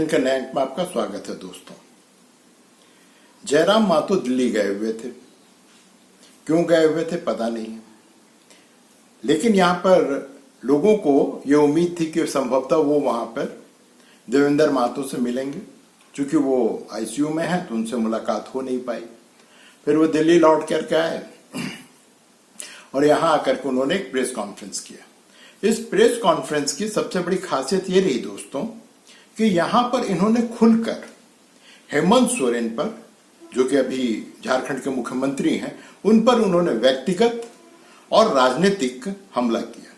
हेमन connect में आपका स्वागत है दोस्तों। जयराम मातो दिल्ली गए हुए थे, क्यों गए हुए थे पता नहीं, लेकिन यहाँ पर लोगों को ये उम्मीद थी कि संभवतः वो वहां पर देवेंद्र महतो से मिलेंगे। चूंकि वो आईसीयू में है तो उनसे मुलाकात हो नहीं पाई। फिर वो दिल्ली लौट करके आए और यहाँ आकर के उन्होंने एक प्रेस कॉन्फ्रेंस किया। इस प्रेस कॉन्फ्रेंस की सबसे बड़ी खासियत ये रही दोस्तों कि यहाँ पर इन्होंने खुलकर हेमंत सोरेन पर, जो कि अभी झारखंड के मुख्यमंत्री हैं, उन पर उन्होंने व्यक्तिगत और राजनीतिक हमला किया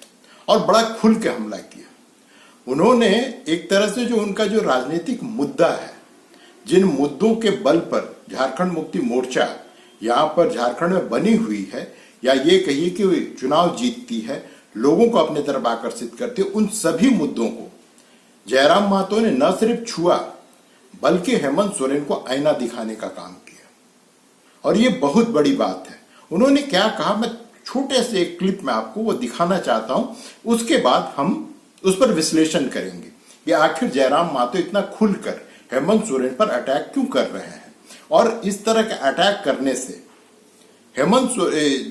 और बड़ा खुल के हमला किया। उन्होंने एक तरह से जो उनका जो राजनीतिक मुद्दा है, जिन मुद्दों के बल पर झारखंड मुक्ति मोर्चा यहाँ पर झारखंड में बनी हुई है, या ये कहिए कि चुनाव जीतती है, लोगों को अपने तरफ आकर्षित करती है, उन सभी मुद्दों को जयराम महतो ने न सिर्फ छुआ बल्कि हेमंत सोरेन को आईना दिखाने का काम किया। और ये बहुत बड़ी बात है। उन्होंने क्या कहा, मैं छोटे से एक क्लिप में आपको वो दिखाना चाहता हूं, उसके बाद हम उस पर विश्लेषण करेंगे कि आखिर जयराम महतो इतना खुलकर हेमंत सोरेन पर अटैक क्यों कर रहे हैं और इस तरह के अटैक करने से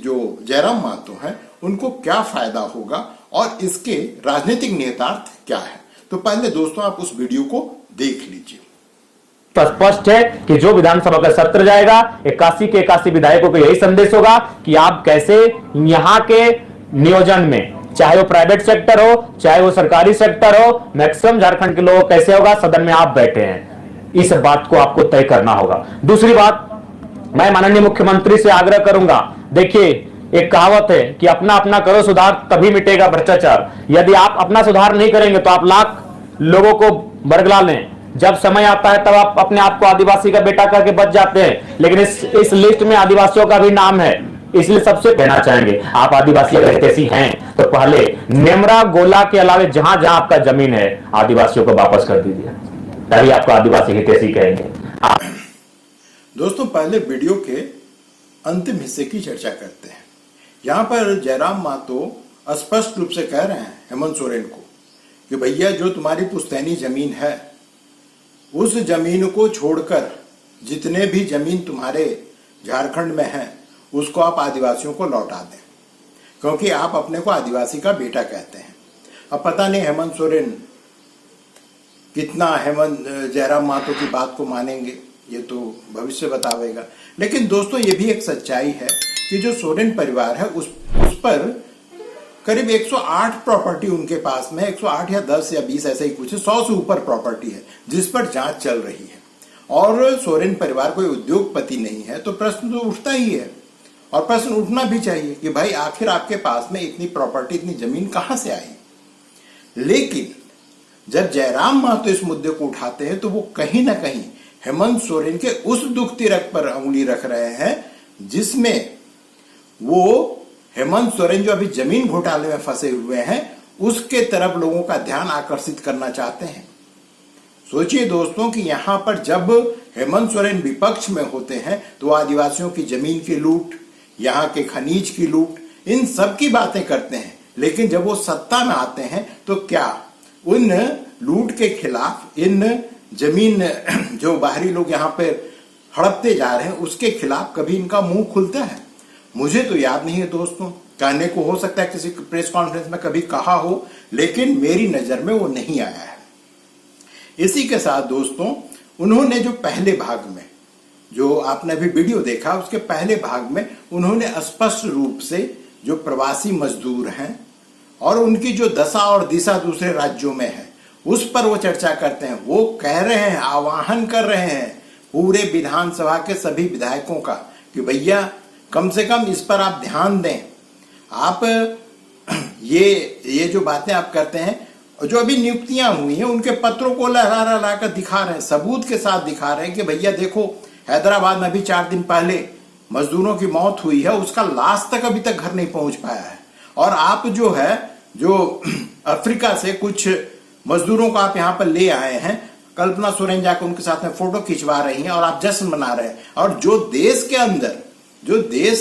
जो जयराम महतो हैं उनको क्या फायदा होगा और इसके राजनीतिक निहितार्थ क्या है। तो पहले दोस्तों आप उस वीडियो को देख लीजिए। तो स्पष्ट है कि जो विधानसभा का सत्र जाएगा 81 के 81 विधायकों को यही संदेश होगा कि आप कैसे यहां के नियोजन में, चाहे वो प्राइवेट सेक्टर हो चाहे वो सरकारी सेक्टर हो, मैक्सिमम झारखंड के लोग कैसे होगा, सदन में आप बैठे हैं, इस बात को आपको तय करना होगा। दूसरी बात, मैं माननीय मुख्यमंत्री से आग्रह करूंगा, देखिए एक कहावत है कि अपना अपना करो सुधार तभी मिटेगा भ्रष्टाचार। यदि आप अपना सुधार नहीं करेंगे तो आप लाख लोगों को बरगला लें, जब समय आता है तब आप अपने आप को आदिवासी का बेटा करके बच जाते हैं। लेकिन इस लिस्ट में आदिवासियों का भी नाम है, इसलिए सबसे कहना चाहेंगे आप आदिवासी अगर हितैषी हैं तो पहले नेमरा गोला के अलावे जहां जहां आपका जमीन है आदिवासियों को वापस कर दीजिए, तभी आपको आदिवासी हितैषी कहेंगे। दोस्तों पहले वीडियो के अंतिम हिस्से की चर्चा करते हैं। यहाँ पर जयराम महतो स्पष्ट रूप से कह रहे हैं हेमंत सोरेन को कि भैया जो तुम्हारी पुश्तैनी जमीन है उस जमीन को छोड़कर जितने भी जमीन तुम्हारे झारखंड में है उसको आप आदिवासियों को लौटा दें, क्योंकि आप अपने को आदिवासी का बेटा कहते हैं। अब पता नहीं हेमंत सोरेन कितना जयराम महतो की बात को मानेंगे, ये तो भविष्य बतावेगा। लेकिन दोस्तों ये भी एक सच्चाई है कि जो सोरेन परिवार है उस पर करीब 108 प्रॉपर्टी उनके पास में, 108 या 10 या 20 ऐसा ही कुछ है, 100 से ऊपर प्रॉपर्टी है जिस पर जांच चल रही है। और सोरेन परिवार कोई उद्योगपति नहीं है, तो प्रश्न तो उठता ही है और प्रश्न उठना भी चाहिए कि भाई आखिर आपके पास में इतनी प्रॉपर्टी, इतनी जमीन कहां से आई। लेकिन जब जयराम महतो इस मुद्दे को उठाते हैं तो वो कहीं ना कहीं हेमंत सोरेन के उस दुख तिरक पर उंगली रख रहे हैं जिसमें वो हेमंत सोरेन जो अभी जमीन घोटाले में फंसे हुए हैं उसके तरफ लोगों का ध्यान आकर्षित करना चाहते हैं। सोचिए दोस्तों कि यहां पर जब हेमंत सोरेन विपक्ष में होते हैं तो आदिवासियों की जमीन की लूट, यहाँ के खनिज की लूट, इन सब की बातें करते हैं। लेकिन जब वो सत्ता में आते हैं तो क्या उन लूट के खिलाफ, इन जमीन जो बाहरी लोग यहाँ पे हड़पते जा रहे हैं उसके खिलाफ कभी इनका मुंह खुलता है? मुझे तो याद नहीं है दोस्तों, कहने को हो सकता है किसी प्रेस कॉन्फ्रेंस में कभी कहा हो, लेकिन मेरी नजर में वो नहीं आया है। इसी के साथ दोस्तों उन्होंने जो पहले भाग में, जो आपने अभी वीडियो देखा, उसके पहले भाग में उन्होंने स्पष्ट रूप से जो प्रवासी मजदूर हैं और उनकी जो दशा और दिशा दूसरे राज्यों में है उस पर वो चर्चा करते हैं। वो कह रहे हैं, आह्वान कर रहे हैं पूरे विधानसभा के सभी विधायकों का कि भैया कम से कम इस पर आप ध्यान दें। आप ये जो बातें आप करते हैं, जो अभी नियुक्तियां हुई हैं उनके पत्रों को लहरा कर दिखा रहे हैं, सबूत के साथ दिखा रहे हैं कि भैया देखो हैदराबाद में अभी 4 दिन पहले मजदूरों की मौत हुई है, उसका लाश तक अभी तक घर नहीं पहुंच पाया है। और आप जो अफ्रीका से कुछ मजदूरों को आप यहाँ पर ले आए हैं, कल्पना सोरेन जाकर उनके साथ में फोटो खिंचवा रही हैं और आप जश्न मना रहे हैं। और जो देश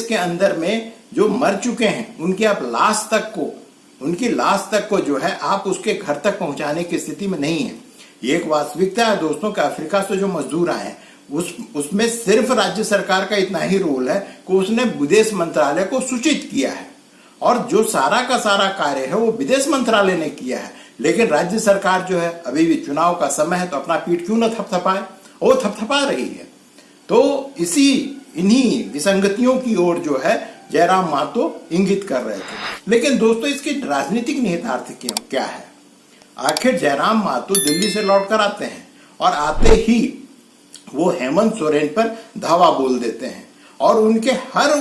के अंदर में जो मर चुके हैं उनकी आप उनकी लाश तक को जो है आप उसके घर तक पहुंचाने की स्थिति में नहीं है। ये एक वास्तविकता है दोस्तों कि अफ्रीका से जो मजदूर आए हैं उसमें सिर्फ राज्य सरकार का इतना ही रोल है कि उसने विदेश मंत्रालय को सूचित किया है, और जो सारा का सारा कार्य है वो विदेश मंत्रालय ने किया है। लेकिन राज्य सरकार जो है, अभी भी चुनाव का समय है तो अपना पीठ क्यों न थपथपाए, वो थपथपा रही है। तो इन्हीं विसंगतियों की ओर जो है जयराम मातो इंगित कर रहे थे। लेकिन दोस्तों इसके राजनीतिक निहितार्थ क्या है? आखिर जयराम मातो दिल्ली से लौट कर आते हैं और आते ही वो हेमंत सोरेन पर धावा बोल देते हैं और उनके हर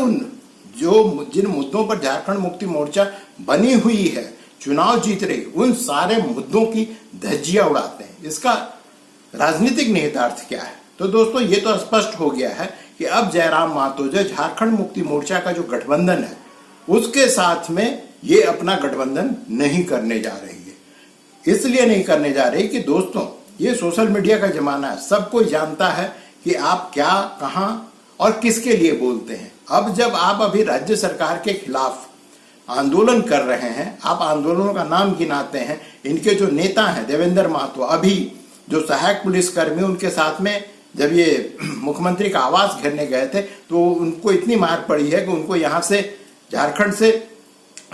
जिन मुद्दों पर झारखंड मुक्ति मोर्चा बनी हुई है, चुनाव जीत रही, उन सारे मुद्दों की धज्जियां उड़ाते हैं। इसका राजनीतिक निहितार्थ क्या है? तो दोस्तों ये तो स्पष्ट हो गया है कि अब जयराम मातो जो झारखंड मुक्ति मोर्चा का जो गठबंधन है उसके साथ में ये अपना गठबंधन नहीं करने जा रही है। इसलिए नहीं करने जा रही कि दोस्तों ये सोशल मीडिया का जमाना है, सब कोई जानता है कि आप क्या, कहां और किसके लिए बोलते हैं। अब जब आप अभी राज्य सरकार के खिलाफ आंदोलन कर रहे हैं, आप आंदोलनों का नाम गिनाते हैं, इनके जो नेता हैं देवेंद्र महतो, अभी जो सहायक पुलिसकर्मी उनके साथ में जब ये मुख्यमंत्री का आवास घेरने गए थे तो उनको इतनी मार पड़ी है कि उनको यहां से झारखंड से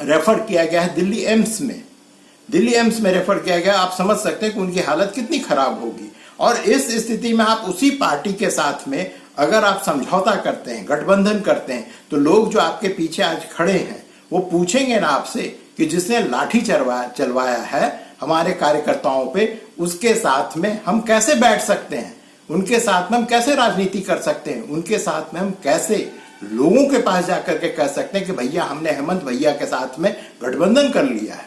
रेफर किया गया है दिल्ली एम्स में रेफर किया गया। आप समझ सकते हैं कि उनकी हालत कितनी खराब होगी। और इस स्थिति में आप उसी पार्टी के साथ में अगर आप समझौता करते हैं, गठबंधन करते हैं, तो लोग जो आपके पीछे आज खड़े हैं वो पूछेंगे ना आपसे कि जिसने लाठी चलवाया है हमारे कार्यकर्ताओं पे, उसके साथ में हम कैसे बैठ सकते हैं, उनके साथ में हम कैसे राजनीति कर सकते हैं, उनके साथ में हम कैसे लोगों के पास जाकर के कह सकते हैं कि भैया हमने हेमंत भैया के साथ में गठबंधन कर लिया है।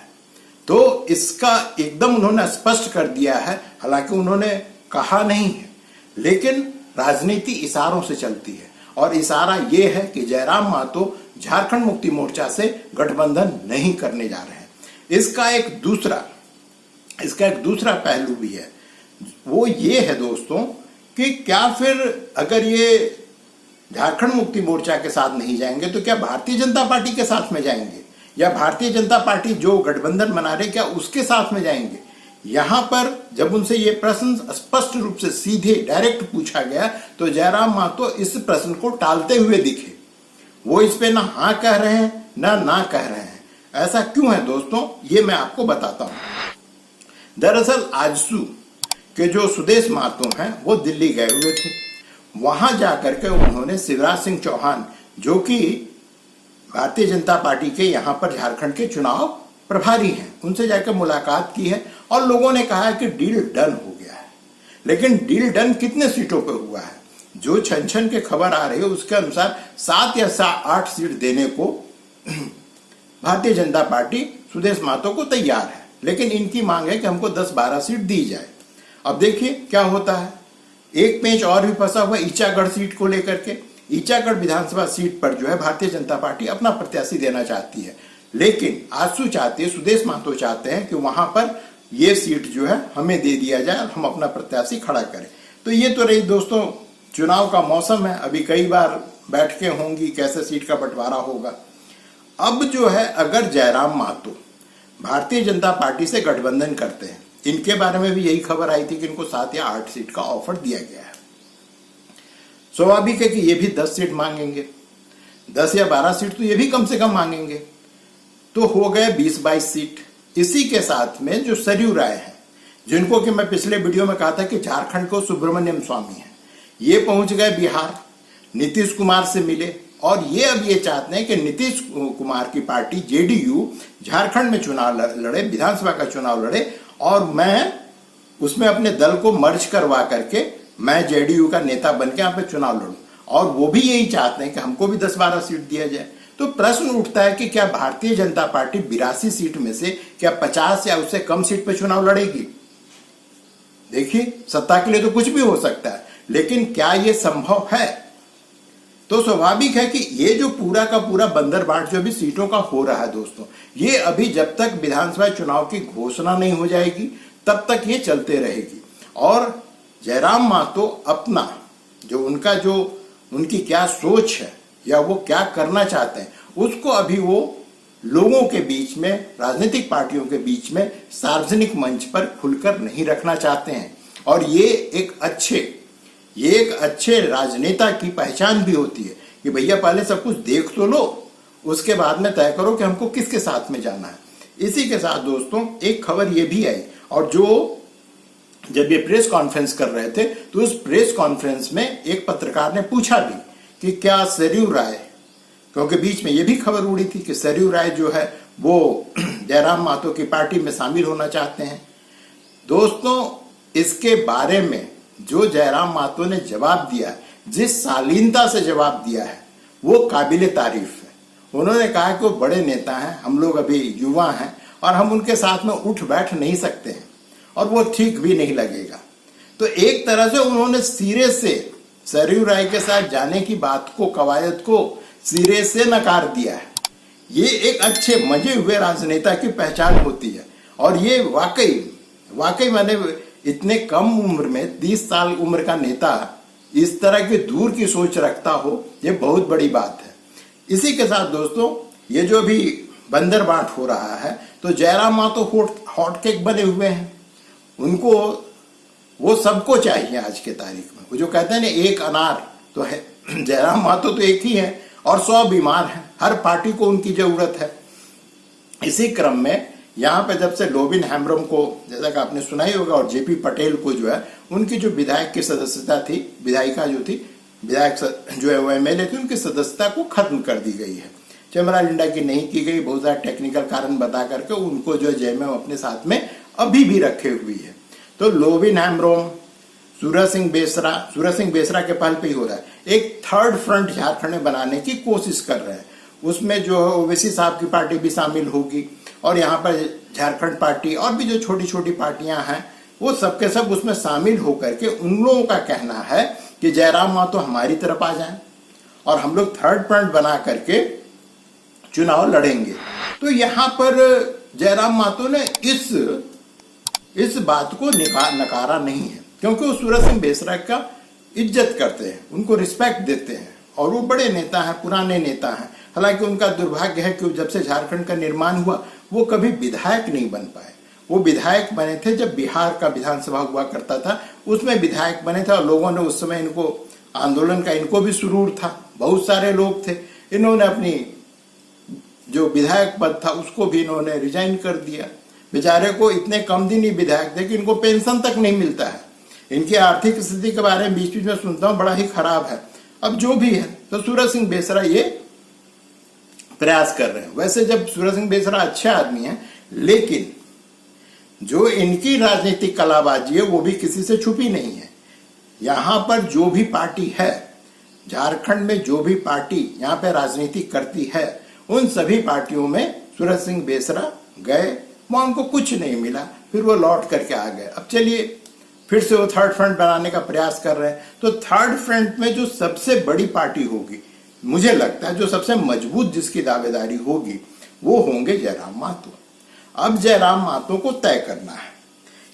तो इसका एकदम उन्होंने स्पष्ट कर दिया है, हालांकि उन्होंने कहा नहीं है, लेकिन राजनीति इशारों से चलती है और इशारा यह है कि जयराम मातो झारखंड मुक्ति मोर्चा से गठबंधन नहीं करने जा रहे हैं। इसका एक दूसरा पहलू भी है, वो ये है दोस्तों कि क्या फिर अगर ये झारखंड मुक्ति मोर्चा के साथ नहीं जाएंगे तो क्या भारतीय जनता पार्टी के साथ में जाएंगे, या भारतीय जनता पार्टी जो गठबंधन बना रहे क्या उसके साथ में जाएंगे? यहां पर जब उनसे ये प्रश्न स्पष्ट रूप से सीधे डायरेक्ट पूछा गया तो जयराम मातो इस प्रश्न को टालते हुए दिखे। वो इस पे ना हाँ कह रहे हैं ना कह रहे हैं। ऐसा क्यों है दोस्तों, ये मैं आपको बताता हूं। दरअसल आजसू के जो सुदेश मातो हैं वो दिल्ली गए हुए थे। वहां जाकर के उन्होंने शिवराज सिंह चौहान जो कि भारतीय जनता पार्टी के यहाँ पर झारखंड के चुनाव प्रभारी हैं, उनसे जाकर मुलाकात की है और लोगों ने कहा है कि डील डन हो गया है। लेकिन डील डन कितने सीटों पर हुआ है? जो छन के खबर आ रही है उसके अनुसार 7 या 8 सीट देने को भारतीय जनता पार्टी सुदेश महतो को तैयार है, लेकिन इनकी मांग है कि हमको 10-12 सीट दी जाए। अब देखिए क्या होता है। एक पेंच और भी फंसा हुआ ईचागढ़ सीट को लेकर के। ईचागढ़ विधानसभा सीट पर जो है भारतीय जनता पार्टी अपना प्रत्याशी देना चाहती है, लेकिन आजसू चाहती है, सुदेश महतो चाहते हैं कि वहां पर ये सीट जो है हमें दे दिया जाए, हम अपना प्रत्याशी खड़ा करें। तो ये तो रही दोस्तों चुनाव का मौसम है, अभी कई बार बैठकें होंगी, कैसे सीट का बंटवारा होगा। अब जो है अगर जयराम मातो भारतीय जनता पार्टी से गठबंधन करते हैं, इनके बारे में भी यही खबर आई थी कि इनको 7 या 8 सीट का ऑफर दिया गया है। स्वाभाविक है कि ये भी 10 सीट मांगेंगे, 10 या 12 सीट तो ये भी कम से कम मांगेंगे, तो हो गए 20-22 सीट। इसी के साथ में जो सरयू राय है, जिनको कि मैं पिछले वीडियो में कहा था कि झारखंड को सुब्रमण्यम स्वामी है, ये पहुंच गए बिहार, नीतीश कुमार से मिले और ये अब ये चाहते हैं कि नीतीश कुमार की पार्टी जेडीयू झारखंड में चुनाव लड़े, विधानसभा का चुनाव लड़े और मैं उसमें अपने दल को मर्ज करवा करके मैं जेडीयू का नेता बन के यहाँ पे चुनाव लड़ूं। और वो भी यही चाहते हैं कि हमको भी 10-12 सीट दिया जाए। तो प्रश्न उठता है कि क्या भारतीय जनता पार्टी 82 सीट में से क्या 50 या उससे कम सीट पे चुनाव लड़ेगी? देखिए सत्ता के लिए तो कुछ भी हो सकता है, लेकिन क्या ये संभव है? तो स्वाभाविक है कि ये जो पूरा का पूरा बंदरबाट जो अभी सीटों का हो रहा है दोस्तों, ये अभी जब तक विधानसभा चुनाव की घोषणा नहीं हो जाएगी तब तक ये चलते रहेगी। और जयराम महतो अपना जो उनकी क्या सोच है या वो क्या करना चाहते हैं उसको अभी वो लोगों के बीच में, राजनीतिक पार्टियों के बीच में सार्वजनिक मंच पर खुलकर नहीं रखना चाहते हैं। और ये एक अच्छे राजनेता की पहचान भी होती है कि भैया पहले सब कुछ देख तो लो, उसके बाद में तय करो कि हमको किसके साथ में जाना है। इसी के साथ दोस्तों एक खबर ये भी आई, और जो जब ये प्रेस कॉन्फ्रेंस कर रहे थे तो उस प्रेस कॉन्फ्रेंस में एक पत्रकार ने पूछा भी कि क्या सरयू राय, क्योंकि बीच में ये भी खबर उड़ी थी कि सरयू राय जो है वो जयराम महतो की पार्टी में शामिल होना चाहते हैं। दोस्तों इसके बारे में जो जयराम महतो ने जवाब दिया, जिस शालीनता से जवाब दिया है, वो काबिले तारीफ है। उन्होंने कहा कि वो बड़े नेता हैं, हम लोग अभी युवा हैं और हम उनके साथ में उठ बैठ नहीं सकते हैं और वो ठीक भी नहीं लगेगा। तो एक तरह से उन्होंने सिरे से सरयू राय के साथ जाने की बात को, कवायद को सिरे से नकार दिया है। ये एक अच्छे मजे हुए राजनेता की पहचान होती है, और ये वाकई मैंने इतने कम उम्र में 30 साल उम्र का नेता इस तरह की दूर की सोच रखता हो, ये बहुत बड़ी बात है। इसी के साथ दोस्तों ये जो भी बंदर बांट हो रहा है, तो जयराम महतो हॉट केक बने हुए हैं। उनको वो सबको चाहिए आज के तारीख में। वो जो कहते हैं ना एक अनार तो है, जयराम महतो तो एक ही है और 100 बीमार हैं। हर पार्टी को उनकी जरूरत है। इसी क्रम में यहाँ पे जब से लोबिन हेम्ब्रम को, जैसा कि आपने सुना ही होगा, और जेपी पटेल को जो है उनकी जो विधायक की सदस्यता थी, विधायिका जो थी, विधायक जो है वो एमएलए थी, उनकी सदस्यता को खत्म कर दी गई है। चमरा लिंडा की नहीं की गई, बहुत सारे टेक्निकल कारण बता करके उनको जो जेएमएम अपने साथ में अभी भी रखे हुई है। तो लोबिन हेम्ब्रम, सूरज सिंह बेसरा के पहल पे ही हो रहा है। एक थर्ड फ्रंट झारखंड में बनाने की कोशिश कर रहे हैं। उसमें जो है ओवैसी साहब की पार्टी भी शामिल होगी, और यहाँ पर झारखंड पार्टी और भी जो छोटी छोटी पार्टियां हैं वो सबके सब उसमें शामिल होकर के उन लोगों का कहना है कि जयराम महतो हमारी तरफ आ जाएं और हम लोग थर्ड फ्रंट बना करके चुनाव लड़ेंगे। तो यहाँ पर जयराम महतो ने इस बात को नकारा नहीं है, क्योंकि वो सूरज सिंह बेसरा का इज्जत करते हैं, उनको रिस्पेक्ट देते हैं, और वो बड़े नेता हैं, पुराने नेता हैं। हालांकि उनका दुर्भाग्य है कि जब से झारखंड का निर्माण हुआ वो कभी विधायक नहीं बन पाए। वो विधायक बने थे जब बिहार का विधानसभा हुआ करता था, उसमें विधायक बने थे, और लोगों ने उस समय इनको आंदोलन का इनको भी सुरूर था, बहुत सारे लोग थे। इन्होंने अपनी जो विधायक पद था उसको भी इन्होंने रिजाइन कर दिया। बेचारे को इतने कम दिन ही विधायक थे कि इनको पेंशन तक नहीं मिलता है। इनकी आर्थिक स्थिति के बारे में बीच बीच में सुनता हूँ, बड़ा ही खराब है। अब जो भी है, तो सूरज सिंह बेसरा ये प्रयास कर रहे हैं। वैसे जब सूरज सिंह बेसरा अच्छे आदमी हैं, लेकिन जो इनकी राजनीतिक कलाबाजी है वो भी किसी से छुपी नहीं है। यहाँ पर जो भी पार्टी है, झारखंड में जो भी पार्टी यहाँ पे राजनीति करती है, उन सभी पार्टियों में सूरज सिंह बेसरा गए, वहां उनको कुछ नहीं मिला, फिर वो लौट करके आ गए। अब चलिए फिर से वो थर्ड फ्रंट बनाने का प्रयास कर रहे हैं। तो थर्ड फ्रंट में जो सबसे बड़ी पार्टी होगी, मुझे लगता है जो सबसे मजबूत जिसकी दावेदारी होगी, वो होंगे जयराम महतो। अब जयराम महतो को तय करना है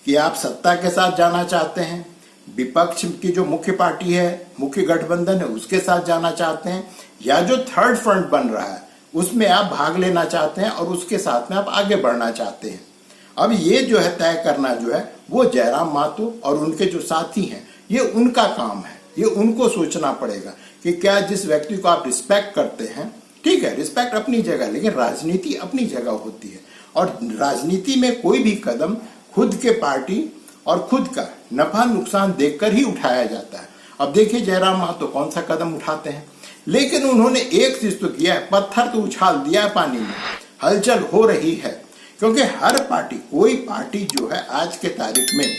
कि आप सत्ता के साथ जाना चाहते हैं, विपक्ष की जो मुख्य पार्टी है, मुख्य गठबंधन है, उसके साथ जाना चाहते हैं, या जो थर्ड फ्रंट बन रहा है उसमें आप भाग लेना चाहते हैं और उसके साथ में आप आगे बढ़ना चाहते हैं। अब ये जो है तय करना जो है वो जयराम महतो और उनके जो साथी हैं, ये उनका काम है। ये उनको सोचना पड़ेगा कि क्या जिस व्यक्ति को आप रिस्पेक्ट करते हैं, ठीक है, रिस्पेक्ट अपनी जगह, लेकिन राजनीति अपनी जगह होती है, और राजनीति में कोई भी कदम खुद के पार्टी और खुद का नफा नुकसान देखकर ही उठाया जाता है। अब देखिए जयराम महतो कौन सा कदम उठाते हैं, लेकिन उन्होंने एक चीज तो किया है, पत्थर तो उछाल दिया है पानी में, हलचल हो रही है। क्योंकि हर पार्टी, कोई पार्टी जो है आज के तारीख में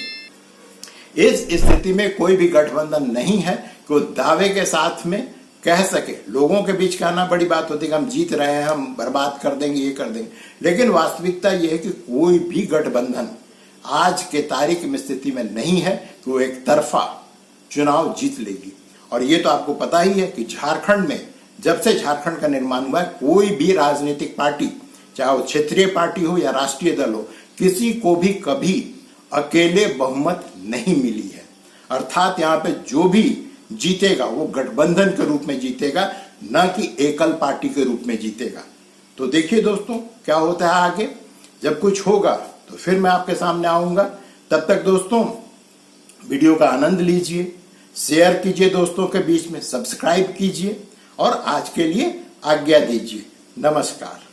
इस स्थिति में कोई भी गठबंधन नहीं है कि वो दावे के साथ में कह सके। लोगों के बीच कहना बड़ी बात होती है कि हम जीत रहे हैं, हम बर्बाद कर देंगे, ये कर देंगे, लेकिन वास्तविकता ये है कि कोई भी गठबंधन आज के तारीख में स्थिति में नहीं है कि वो एक तरफा चुनाव जीत लेगी। और ये तो आपको पता ही है कि झारखंड में जब से झारखंड का निर्माण हुआ है, कोई भी राजनीतिक पार्टी, चाहे वो क्षेत्रीय पार्टी हो या राष्ट्रीय दल हो, किसी को भी कभी अकेले बहुमत नहीं मिली है। अर्थात यहाँ पे जो भी जीतेगा वो गठबंधन के रूप में जीतेगा, न कि एकल पार्टी के रूप में जीतेगा। तो देखिए दोस्तों क्या होता है आगे। जब कुछ होगा तो फिर मैं आपके सामने आऊंगा। तब तक दोस्तों वीडियो का आनंद लीजिए, शेयर कीजिए दोस्तों के बीच में, सब्सक्राइब कीजिए और आज के लिए आज्ञा दीजिए। नमस्कार।